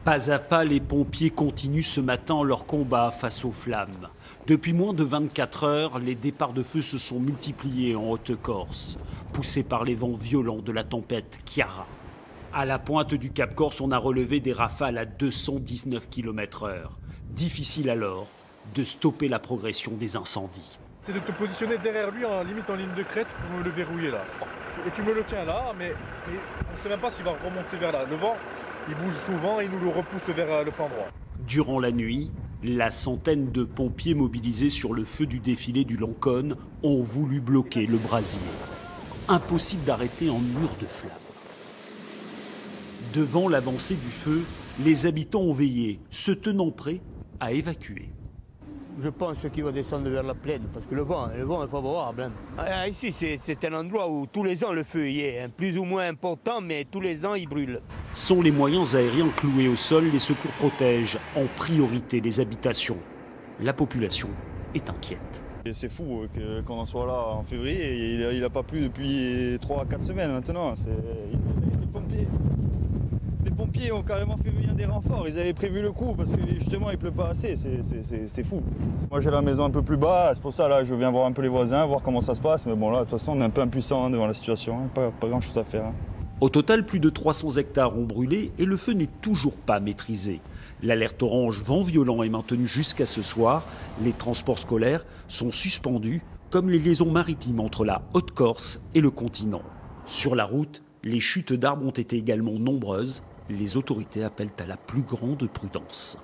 Pas à pas, les pompiers continuent ce matin leur combat face aux flammes. Depuis moins de 24 heures, les départs de feu se sont multipliés en Haute-Corse, poussés par les vents violents de la tempête Chiara. À la pointe du Cap Corse, on a relevé des rafales à 219 km/h. Difficile alors de stopper la progression des incendies. C'est de te positionner derrière lui, limite en ligne de crête, pour me le verrouiller là. Et tu me le tiens là, mais on ne sait même pas s'il va remonter vers là. Le vent, il bouge souvent et il nous le repousse vers le flanc droit. Durant la nuit, la centaine de pompiers mobilisés sur le feu du défilé du Lancône ont voulu bloquer le brasier. Impossible d'arrêter en mur de flammes. Devant l'avancée du feu, les habitants ont veillé, se tenant prêts à évacuer. Je pense qu'il va descendre vers la plaine, parce que le vent est favorable. Ici, c'est un endroit où tous les ans le feu y est, plus ou moins important, mais tous les ans il brûle. Sont les moyens aériens cloués au sol, les secours protègent en priorité les habitations. La population est inquiète. C'est fou qu'on en soit là en février, et il n'a pas plu depuis 3 à 4 semaines maintenant. Les pompiers ont carrément fait venir des renforts, ils avaient prévu le coup parce que justement il pleut pas assez, c'est fou. Moi j'ai la maison un peu plus bas, c'est pour ça là je viens voir un peu les voisins, voir comment ça se passe, mais bon là de toute façon on est un peu impuissant devant la situation, pas grand chose à faire. Au total, plus de 300 hectares ont brûlé et le feu n'est toujours pas maîtrisé. L'alerte orange vent violent est maintenue jusqu'à ce soir. Les transports scolaires sont suspendus, comme les liaisons maritimes entre la Haute-Corse et le continent. Sur la route, les chutes d'arbres ont été également nombreuses. Les autorités appellent à la plus grande prudence.